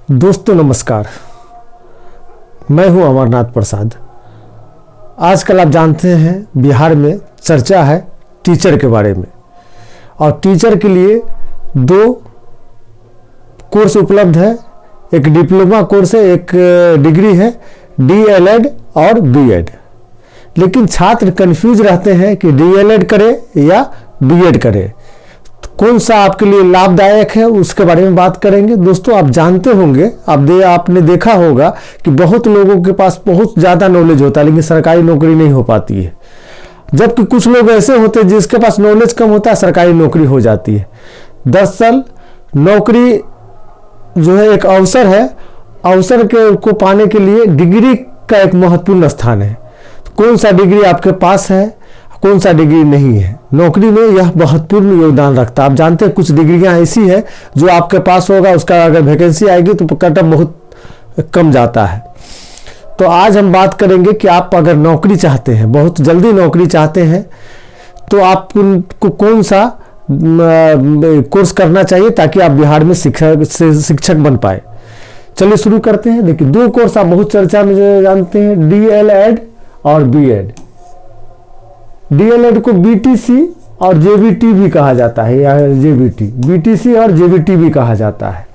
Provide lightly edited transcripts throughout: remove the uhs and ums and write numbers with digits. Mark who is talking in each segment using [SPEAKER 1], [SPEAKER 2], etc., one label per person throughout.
[SPEAKER 1] दोस्तों नमस्कार, मैं हूं अमरनाथ प्रसाद। आजकल आप जानते हैं बिहार में चर्चा है टीचर के बारे में, और टीचर के लिए दो कोर्स उपलब्ध है। एक डिप्लोमा कोर्स है, एक डिग्री है, DLED और BEd। लेकिन छात्र कंफ्यूज रहते हैं कि DLED करे या BEd करे, कौन सा आपके लिए लाभदायक है, उसके बारे में बात करेंगे। दोस्तों आप जानते होंगे, आपने देखा होगा कि बहुत लोगों के पास बहुत ज़्यादा नॉलेज होता है लेकिन सरकारी नौकरी नहीं हो पाती है, जबकि कुछ लोग ऐसे होते हैं जिसके पास नॉलेज कम होता है, सरकारी नौकरी हो जाती है। दरअसल नौकरी जो है एक अवसर है, अवसर को पाने के लिए डिग्री का एक महत्वपूर्ण स्थान है। कौन सा डिग्री आपके पास है, कौन सा डिग्री नहीं है, नौकरी में यह महत्वपूर्ण योगदान रखता है। आप जानते हैं कुछ डिग्रियां ऐसी है जो आपके पास होगा, उसका अगर वैकेंसी आएगी तो कट ऑफ बहुत कम जाता है। तो आज हम बात करेंगे कि आप अगर नौकरी चाहते हैं, बहुत जल्दी नौकरी चाहते हैं, तो आपको कौन सा कोर्स करना चाहिए ताकि आप बिहार में शिक्षक बन पाए। चलिए शुरू करते हैं। देखिए, दो कोर्स आप बहुत चर्चा में जानते हैं, DLED और BEd। DLED को BTC और JBT भी कहा जाता है, या BTC और JBT भी कहा जाता है।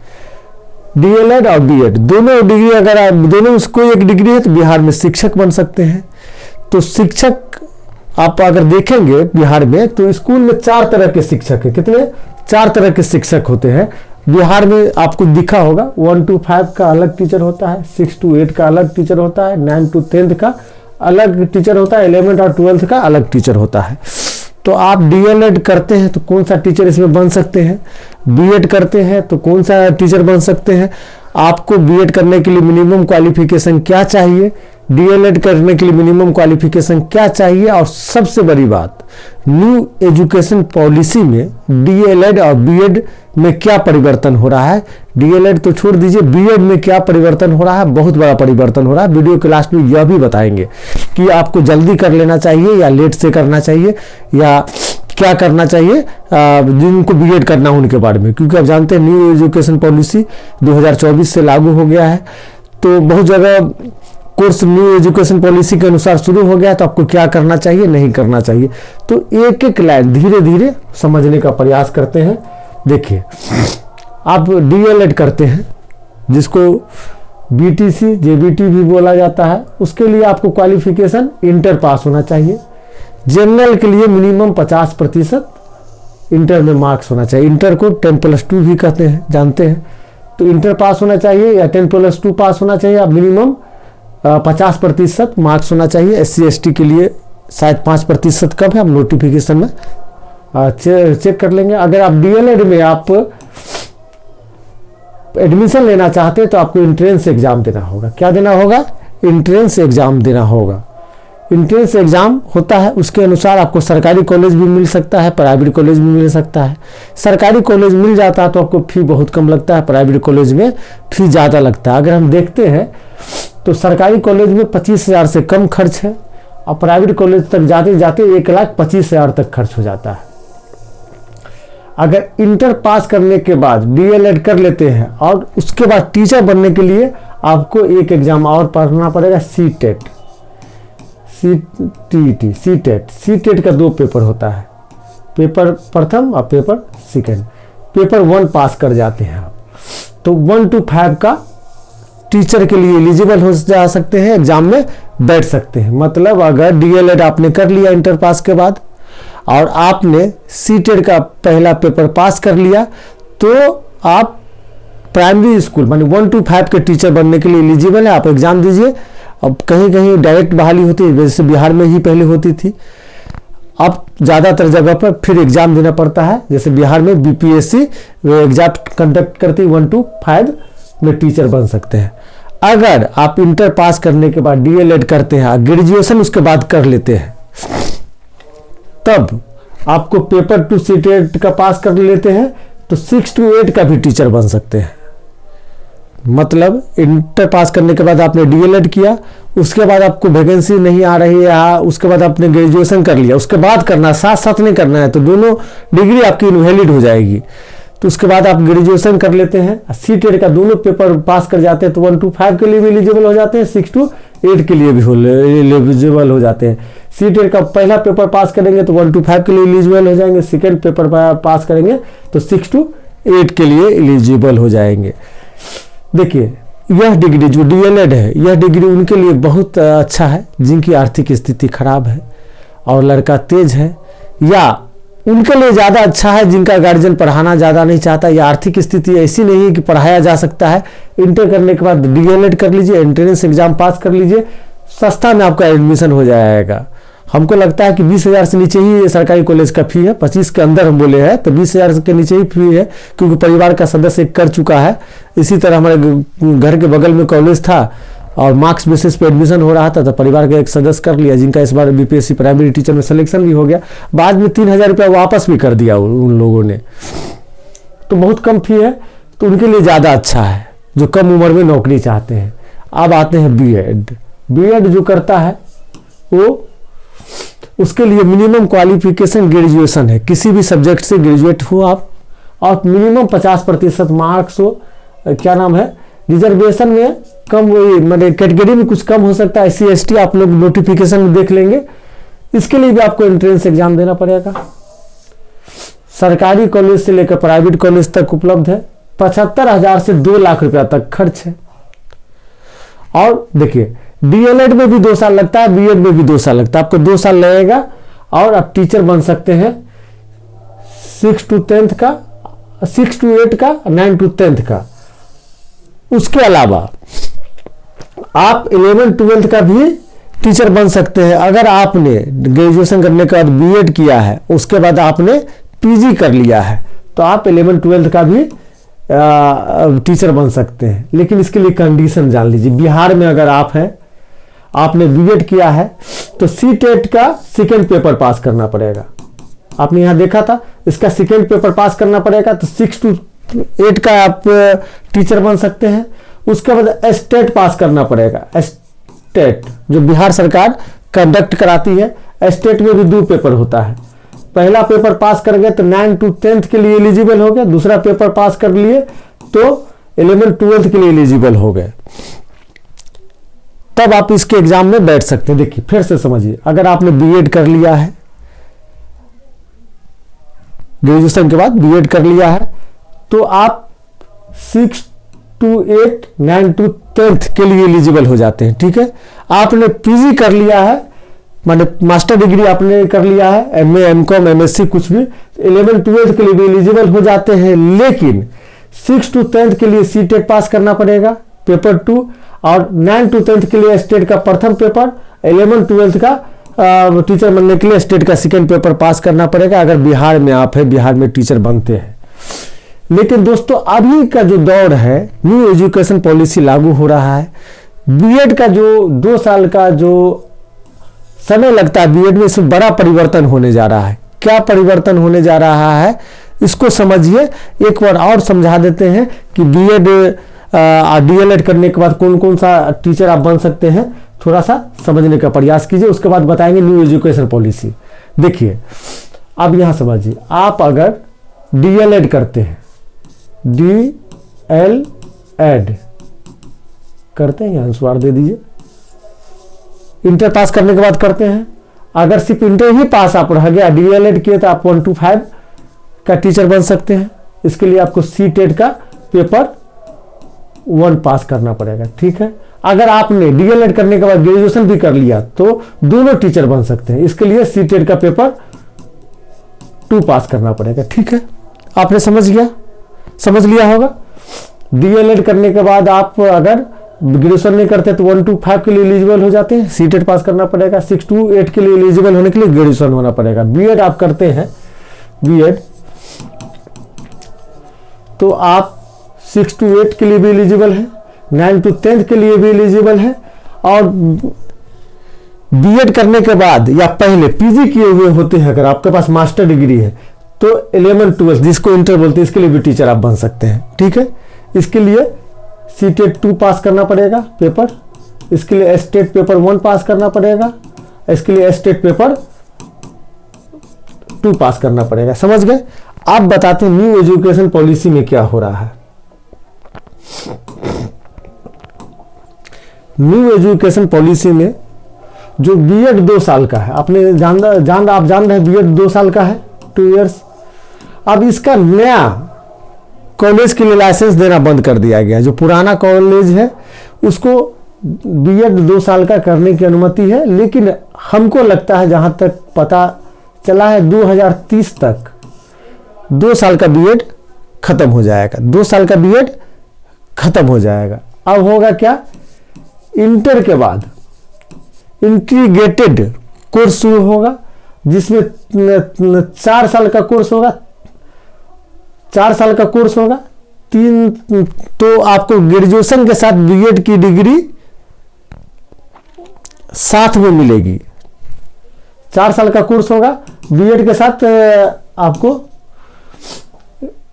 [SPEAKER 1] DLED और BEd दोनों डिग्री, अगर आप दोनों उसको एक डिग्री है तो बिहार में शिक्षक बन सकते हैं। तो शिक्षक आप अगर देखेंगे बिहार में तो स्कूल में 4 तरह के शिक्षक है। कितने? 4 तरह के शिक्षक होते हैं बिहार में। आपको दिखा होगा 1 to 5 का अलग टीचर होता है, 6 to 8 का अलग टीचर होता है, 9 to 10 का अलग टीचर होता है, 11 और 12 का अलग टीचर होता है। तो आप DLED करते हैं तो कौन सा टीचर इसमें बन सकते हैं, BEd करते हैं तो कौन सा टीचर बन सकते हैं। आपको BEd करने के लिए मिनिमम क्वालिफिकेशन क्या चाहिए, DLED करने के लिए मिनिमम क्वालिफिकेशन क्या चाहिए, और सबसे बड़ी बात, न्यू एजुकेशन पॉलिसी में DLED और BEd में क्या परिवर्तन हो रहा है। DLED तो छोड़ दीजिए, BEd में क्या परिवर्तन हो रहा है, बहुत बड़ा परिवर्तन हो रहा है। वीडियो के लास्ट में यह भी बताएंगे कि आपको जल्दी कर लेना चाहिए या लेट से करना चाहिए, या क्या करना चाहिए जिनको BEd करना हो उनके बारे में। क्योंकि आप जानते हैं न्यू एजुकेशन पॉलिसी 2024 से लागू हो गया है, तो बहुत जगह कोर्स न्यू एजुकेशन पॉलिसी के अनुसार शुरू हो गया, तो आपको क्या करना चाहिए, नहीं करना चाहिए। तो एक एक लाइन धीरे धीरे समझने का प्रयास करते हैं। देखिए, आप DLED करते हैं जिसको BTC JBT भी बोला जाता है, उसके लिए आपको क्वालिफिकेशन इंटर पास होना चाहिए। जनरल के लिए मिनिमम 50% इंटर में मार्क्स होना चाहिए। इंटर को 10+2 भी कहते हैं, जानते हैं। तो इंटर पास होना चाहिए या 10+2 पास होना चाहिए, आप मिनिमम 50% मार्क्स होना चाहिए। SC ST के लिए शायद 5% कम है, हम नोटिफिकेशन में चेक कर लेंगे। अगर आप DLED में आप एडमिशन लेना चाहते हैं तो आपको एंट्रेंस एग्जाम देना होगा। क्या देना होगा? एंट्रेंस एग्जाम देना होगा। एंट्रेंस एग्जाम होता है, उसके अनुसार आपको सरकारी कॉलेज भी मिल सकता है, प्राइवेट कॉलेज भी मिल सकता है। सरकारी कॉलेज मिल जाता है तो आपको फी बहुत कम लगता है, प्राइवेट कॉलेज में फी ज़्यादा लगता है। अगर हम देखते हैं तो सरकारी कॉलेज में 25,000 से कम खर्च है, और प्राइवेट कॉलेज तक जाते जाते 1,25,000 तक खर्च हो जाता है। अगर इंटर पास करने के बाद DLED कर लेते हैं और उसके बाद टीचर बनने के लिए आपको एक एग्जाम और पढ़ना पड़ेगा, CTET CTET का 2 पेपर होता है, पेपर प्रथम और पेपर सेकंड। पेपर 1 पास कर जाते हैं आप तो 1 to 5 का टीचर के लिए एलिजिबल हो जा सकते हैं, एग्जाम में बैठ सकते हैं। मतलब अगर DLED आपने कर लिया इंटर पास के बाद और आपने CTET का पहला पेपर पास कर लिया, तो आप प्राइमरी स्कूल माने 1 to 5 के टीचर बनने के लिए एलिजिबल है। आप एग्जाम दीजिए। अब कहीं कहीं डायरेक्ट बहाली होती है, जैसे बिहार में ही पहले होती थी। अब ज़्यादातर जगह पर फिर एग्जाम देना पड़ता है, जैसे बिहार में BPSC एग्जाम कंडक्ट करती है, 1 to 5 में टीचर बन सकते हैं। अगर आप इंटर पास करने के बाद DLED करते हैं, ग्रेजुएशन उसके बाद कर लेते हैं, तब आपको पेपर 2 CTET का पास कर लेते हैं तो 6 to 8 का भी टीचर बन सकते हैं। मतलब इंटर पास करने के बाद आपने DLED किया, उसके बाद आपको वैकेंसी नहीं आ रही है, उसके बाद आपने ग्रेजुएशन कर लिया, उसके बाद करना, साथ साथ नहीं करना है, तो दोनों डिग्री आपकी इनवैलिड हो जाएगी। तो उसके बाद आप ग्रेजुएशन कर लेते हैं, सीटेट का दोनों पेपर पास कर जाते हैं तो 1 to 5 के लिए भी एलिजिबल हो जाते हैं, 6 to 8 के लिए भी एलिजिबल हो जाते हैं। सीटेट का पहला पेपर पास करेंगे तो 1 to 5 के लिए एलिजिबल हो जाएंगे, सेकेंड पेपर पास करेंगे तो 6 to 8 के लिए एलिजिबल हो जाएंगे। देखिए यह डिग्री जो डीएलएड है, यह डिग्री उनके लिए बहुत अच्छा है जिनकी आर्थिक स्थिति खराब है और लड़का तेज है, या उनके लिए ज़्यादा अच्छा है जिनका गार्जियन पढ़ाना ज़्यादा नहीं चाहता या आर्थिक स्थिति ऐसी नहीं है कि पढ़ाया जा सकता है। इंटर करने के बाद डीएलएड कर लीजिए, एंट्रेंस एग्जाम पास कर लीजिए, सस्ता में आपका एडमिशन हो जाएगा। हमको लगता है कि 20,000 से नीचे ही सरकारी कॉलेज का फी है, 25 के अंदर हम बोले हैं तो 20,000 के नीचे ही फी है, क्योंकि परिवार का सदस्य कर चुका है। इसी तरह हमारे घर के बगल में कॉलेज था और मार्क्स बेसिस पे एडमिशन हो रहा था तो परिवार के एक सदस्य कर लिया, जिनका इस बार बीपीएससी प्राइमरी टीचर में सिलेक्शन भी हो गया। बाद में 3,000 रुपया वापस भी कर दिया उन लोगों ने, तो बहुत कम फी है, तो उनके लिए ज़्यादा अच्छा है जो कम उम्र में नौकरी चाहते हैं। अब आते हैं बीएड। बीएड जो करता है वो, उसके लिए मिनिमम क्वालिफिकेशन ग्रेजुएशन है, किसी भी सब्जेक्ट से ग्रेजुएट हो आप, और मिनिमम 50% मार्क्स हो। क्या नाम है, रिजर्वेशन में कम, मतलब कैटेगरी में कुछ कम हो सकता है, SC ST आप लोग नोटिफिकेशन में देख लेंगे। इसके लिए भी आपको एंट्रेंस एग्जाम देना पड़ेगा। सरकारी कॉलेज से लेकर प्राइवेट कॉलेज तक उपलब्ध है। 75,000 से 2 लाख रुपया तक खर्च है। और देखिए डीएलएड में भी 2 साल लगता है, बीएड में भी 2 साल लगता है, आपको 2 साल लगेगा और आप टीचर बन सकते हैं 6 to 10 का, 6 to 8 का, 9 to 10 का। उसके अलावा आप 11 12 का भी टीचर बन सकते हैं। अगर आपने ग्रेजुएशन करने के बाद बीएड किया है, उसके बाद आपने पीजी कर लिया है, तो आप 11 12 का भी टीचर बन सकते हैं। लेकिन इसके लिए कंडीशन जान लीजिए। बिहार में अगर आप हैं, आपने बीएड किया है, तो सीटेट का सेकेंड पेपर पास करना पड़ेगा। आपने यहां देखा था, इसका सेकेंड पेपर पास करना पड़ेगा, तो 6 to 8 का आप टीचर बन सकते हैं। उसके बाद एस्टेट पास करना पड़ेगा। एस्टेट जो बिहार सरकार कंडक्ट कराती है, एस्टेट में भी 2 पेपर होता है। पहला पेपर पास कर गए तो 9 to 10 के लिए एलिजिबल हो गए, दूसरा पेपर पास कर लिए तो 11 12 के लिए एलिजिबल हो गए, तब आप इसके एग्जाम में बैठ सकते हैं। देखिए फिर से समझिए, अगर आपने बीएड कर लिया है, ग्रेजुएशन के बाद बीएड कर लिया है, तो आप 6 to 8, 9 to 10 के लिए एलिजिबल हो जाते हैं। ठीक है, आपने पीजी कर लिया है, माने मास्टर डिग्री आपने कर लिया है, एमए एमकॉम एमएससी कुछ भी, 11 12 के लिए भी एलिजिबल हो जाते हैं। लेकिन 6 to 10 के लिए सीटेट पास करना पड़ेगा पेपर 2, और 9 to 10 के लिए स्टेट का प्रथम पेपर, 11 12 का टीचर बनने के लिए स्टेट का सेकेंड पेपर पास करना पड़ेगा, अगर बिहार में आप है, बिहार में टीचर बनते हैं। लेकिन दोस्तों अभी का जो दौर है, न्यू एजुकेशन पॉलिसी लागू हो रहा है। बीएड का जो 2 साल का जो समय लगता है बीएड में, इसमें बड़ा परिवर्तन होने जा रहा है। क्या परिवर्तन होने जा रहा है इसको समझिए। एक बार और समझा देते हैं कि बीएड डीएलएड करने के बाद कौन कौन सा टीचर आप बन सकते हैं, थोड़ा सा समझने का प्रयास कीजिए, उसके बाद बताएंगे न्यू एजुकेशन पॉलिसी। देखिए अब यहां समझिए, आप अगर डीएलएड करते हैं, डीएलएड करते हैं, आंसर दे दीजिए, इंटर पास करने के बाद करते हैं। अगर सिर्फ इंटर ही पास आप रह गया, डीएलएड किए, तो आप 1 to 5 का टीचर बन सकते हैं। इसके लिए आपको सीटेट का पेपर 1 पास करना पड़ेगा। ठीक है, अगर आपने डीएलएड करने के बाद ग्रेजुएशन भी कर लिया तो दोनों टीचर बन सकते हैं। इसके लिए सीटेट का पेपर 2 पास करना पड़ेगा। ठीक है, आपने समझ लिया होगा। डीएलएड करने के बाद आप अगर ग्रेजुएशन नहीं करते तो 1 to 5 के लिए एलिजिबल हो जाते हैं, सीटेट पास करना पड़ेगा। 6 to 8 के लिए एलिजिबल होने के लिए ग्रेजुएशन होना पड़ेगा। बीएड आप करते हैं, बीएड तो आप 6 to 8 के लिए भी एलिजिबल है, 9 to 10 के लिए भी एलिजिबल है, और बीएड करने के बाद या पहले पीजी किए हुए होते हैं, अगर आपके पास मास्टर डिग्री है, तो 11 12 जिसको इंटर बोलते हैं, इसके लिए भी टीचर आप बन सकते हैं। ठीक है, इसके लिए सीटेट 2 पास करना पड़ेगा पेपर, इसके लिए स्टेट पेपर 1 पास करना पड़ेगा, इसके लिए स्टेट पेपर 2 पास करना पड़ेगा। समझ गए? आप बताते हैं न्यू एजुकेशन पॉलिसी में क्या हो रहा है। न्यू एजुकेशन पॉलिसी में जो बीएड 2 साल का है, आपने आप जान रहे हैं बीएड 2 साल का है, 2 इयर्स। अब इसका नया कॉलेज के लिए लाइसेंस देना बंद कर दिया गया। जो पुराना कॉलेज है उसको बीएड 2 साल का करने की अनुमति है, लेकिन हमको लगता है, जहां तक पता चला है, 2030 तक 2 साल का बीएड खत्म हो जाएगा। 2 साल का बीएड खत्म हो जाएगा। अब होगा क्या, इंटर के बाद इंटीग्रेटेड कोर्स शुरू होगा, जिसमें 4 साल का कोर्स होगा। 4 साल का कोर्स होगा, 3 तो आपको ग्रेजुएशन के साथ बीएड की डिग्री साथ में मिलेगी। 4 साल का कोर्स होगा, बीएड के साथ आपको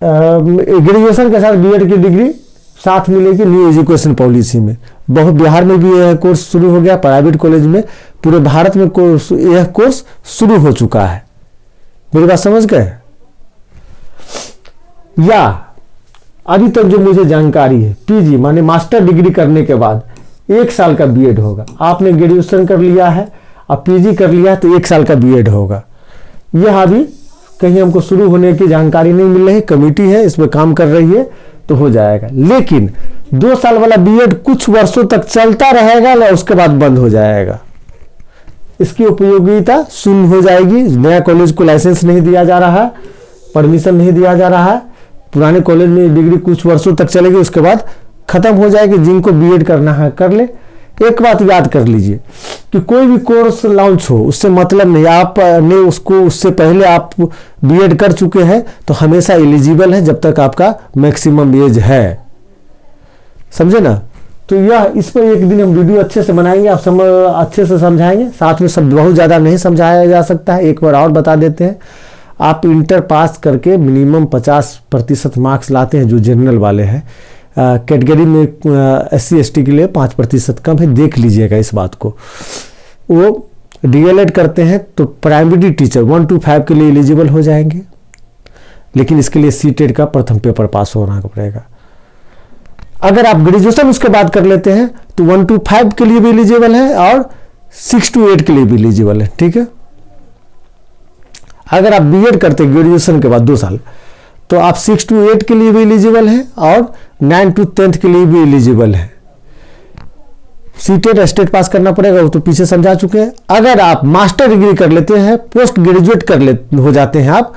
[SPEAKER 1] ग्रेजुएशन के साथ बीएड की डिग्री साथ मिलेगी न्यू एजुकेशन पॉलिसी में। बहुत बिहार में भी यह कोर्स शुरू हो गया, प्राइवेट कॉलेज में, पूरे भारत में यह कोर्स शुरू हो चुका है। मेरी बात समझ गए? या अभी तक जो मुझे जानकारी है, पीजी माने मास्टर डिग्री करने के बाद 1 साल का बीएड होगा। आपने ग्रेजुएशन कर लिया है, अब पीजी कर लिया है, तो 1 साल का बीएड होगा। यह अभी कहीं हमको शुरू होने की जानकारी नहीं मिल रही, कमेटी है इसमें काम कर रही है, तो हो जाएगा। लेकिन 2 साल वाला बीएड कुछ वर्षों तक चलता रहेगा, उसके बाद बंद हो जाएगा। इसकी उपयोगिता शून्य हो जाएगी। नया कॉलेज को लाइसेंस नहीं दिया जा रहा है, परमिशन नहीं दिया जा रहा है। पुराने कॉलेज में डिग्री कुछ वर्षों तक चलेगी, उसके बाद खत्म हो जाएगी। जिनको बीएड करना है कर ले। एक बात याद कर लीजिए कि कोई भी कोर्स लॉन्च हो उससे मतलब नहीं, आपने उसको उससे पहले आप बीएड कर चुके हैं तो हमेशा एलिजिबल है, जब तक आपका मैक्सिमम एज है। समझे ना? तो यह इस पर एक दिन हम वीडियो अच्छे से बनाएंगे, आप अच्छे से समझाएंगे। साथ में सब बहुत ज़्यादा नहीं समझाया जा सकता है, एक बार और बता देते हैं। आप इंटर पास करके मिनिमम 50% मार्क्स लाते हैं, जो जनरल वाले हैं। कैटेगरी में SC ST के लिए 5% कम है, देख लीजिएगा इस बात को। वो डीएलएड करते हैं तो प्राइमरी टीचर 1 to 5 के लिए एलिजिबल हो जाएंगे, लेकिन इसके लिए सीटेट का प्रथम पेपर पास होना पड़ेगा। अगर आप ग्रेजुएशन उसके बाद कर लेते हैं तो 1 to 5 के लिए भी एलिजिबल है और 6 to 8 के लिए भी एलिजिबल है। ठीक है? अगर आप बीएड करते हैं ग्रेजुएशन के बाद 2 साल, तो आप 6 to 8 के लिए भी एलिजिबल हैं और 9 to 10 के लिए भी एलिजिबल है। सीटेट स्टेट पास करना पड़ेगा, वो तो पीछे समझा चुके हैं। अगर आप मास्टर डिग्री कर लेते हैं, पोस्ट ग्रेजुएट हो जाते हैं आप,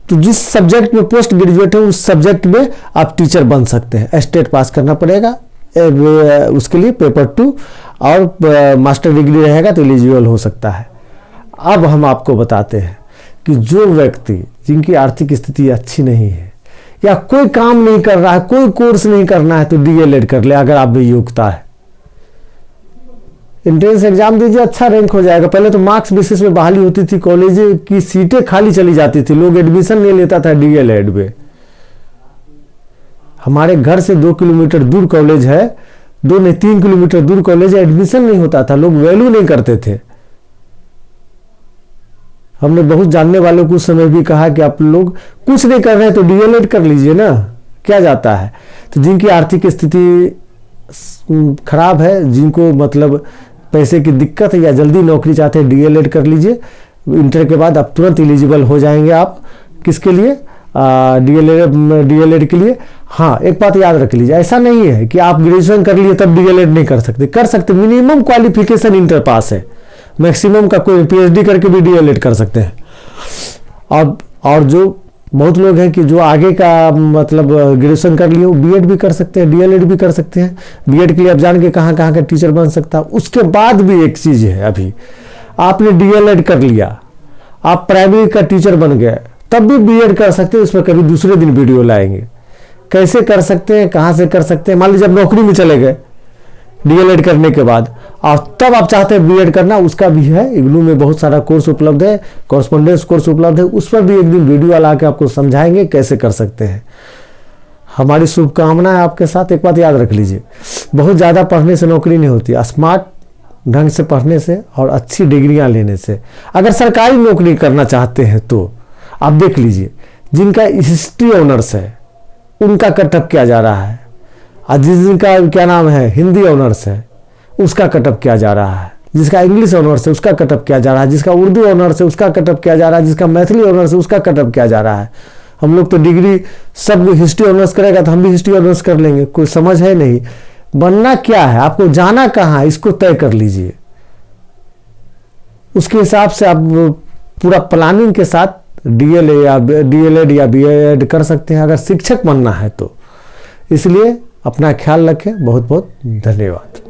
[SPEAKER 1] तो जिस सब्जेक्ट में पोस्ट ग्रेजुएट है उस सब्जेक्ट में आप टीचर बन सकते हैं। स्टेट पास करना पड़ेगा, उसके लिए पेपर 2 और मास्टर डिग्री रहेगा तो एलिजिबल हो सकता है। अब हम आपको बताते हैं कि जो व्यक्ति जिनकी आर्थिक स्थिति अच्छी नहीं है या कोई काम नहीं कर रहा है, कोई कोर्स नहीं करना है, तो डीएलएड कर ले अगर आप में योग्यता है। एंट्रेंस एग्जाम दीजिए, अच्छा रैंक हो जाएगा। पहले तो मार्क्स बेसिस में बहाली होती थी, कॉलेज की सीटें खाली चली जाती थी, लोग एडमिशन नहीं लेता था डीएलएड में। हमारे घर से 2 किलोमीटर दूर कॉलेज है, 2 नहीं 3 किलोमीटर दूर कॉलेज है, एडमिशन नहीं होता था, लोग वैल्यू नहीं करते थे। हमने बहुत जानने वालों को उस समय भी कहा कि आप लोग कुछ नहीं कर रहे हैं तो डीएलएड कर लीजिए ना, क्या जाता है। तो जिनकी आर्थिक स्थिति खराब है, जिनको मतलब पैसे की दिक्कत है या जल्दी नौकरी चाहते हैं, डीएलएड कर लीजिए। इंटर के बाद आप तुरंत एलिजिबल हो जाएंगे। आप किसके लिए? डीएलएड के लिए। हाँ, एक बात याद रख लीजिए, ऐसा नहीं है कि आप ग्रेजुएशन कर लिए तब डीएलएड नहीं कर सकते। कर सकते, मिनिमम क्वालिफिकेशन इंटर पास है, मैक्सिमम का कोई पीएचडी करके भी डीएलएड कर सकते हैं। और जो बहुत लोग हैं कि जो आगे का मतलब ग्रेजुएशन कर लिए, वो बीएड भी कर सकते हैं, डीएलएड भी कर सकते हैं। बीएड के लिए आप जान के कहाँ कहाँ का टीचर बन सकता है। उसके बाद भी एक चीज है, अभी आपने डीएलएड कर लिया, आप प्राइमरी का टीचर बन गए, तब भी बीएड कर सकते हैं। उसमें कभी दूसरे दिन वीडियो लाएंगे, कैसे कर सकते हैं, कहाँ से कर सकते हैं। मान लीजिए आप नौकरी में चले गए डीएलएड करने के बाद, और तब आप चाहते हैं बीएड करना, उसका भी है। इग्नू में बहुत सारा कोर्स उपलब्ध है, कॉरेस्पॉन्डेंस कोर्स उपलब्ध है, उस पर भी एक दिन वीडियो ला के आपको समझाएंगे कैसे कर सकते हैं। हमारी शुभकामना है आपके साथ। एक बात याद रख लीजिए, बहुत ज़्यादा पढ़ने से नौकरी नहीं होती, स्मार्ट ढंग से पढ़ने से और अच्छी डिग्रियां लेने से। अगर सरकारी नौकरी करना चाहते हैं तो आप देख लीजिए, जिनका हिस्ट्री ऑनर्स है उनका कटअप क्या जा रहा है, और जिनका क्या नाम है हिंदी ऑनर्स है उसका कटअप क्या जा रहा है, जिसका इंग्लिश ऑनर्स है उसका कटअप क्या जा रहा है, जिसका उर्दू ऑनर्स है उसका कटअप क्या जा रहा है, जिसका मैथिली ऑनर्स है उसका कटअप क्या जा रहा है। हम लोग तो डिग्री सब हिस्ट्री ऑनर्स करेगा तो हम भी हिस्ट्री ऑनर्स कर लेंगे, कोई समझ है नहीं। बनना क्या है, आपको जाना कहाँ है, इसको तय कर लीजिए। उसके हिसाब से आप पूरा प्लानिंग के साथ डीएलएड या बीएड कर सकते हैं, अगर शिक्षक बनना है तो। इसलिए अपना ख्याल रखें। बहुत बहुत धन्यवाद।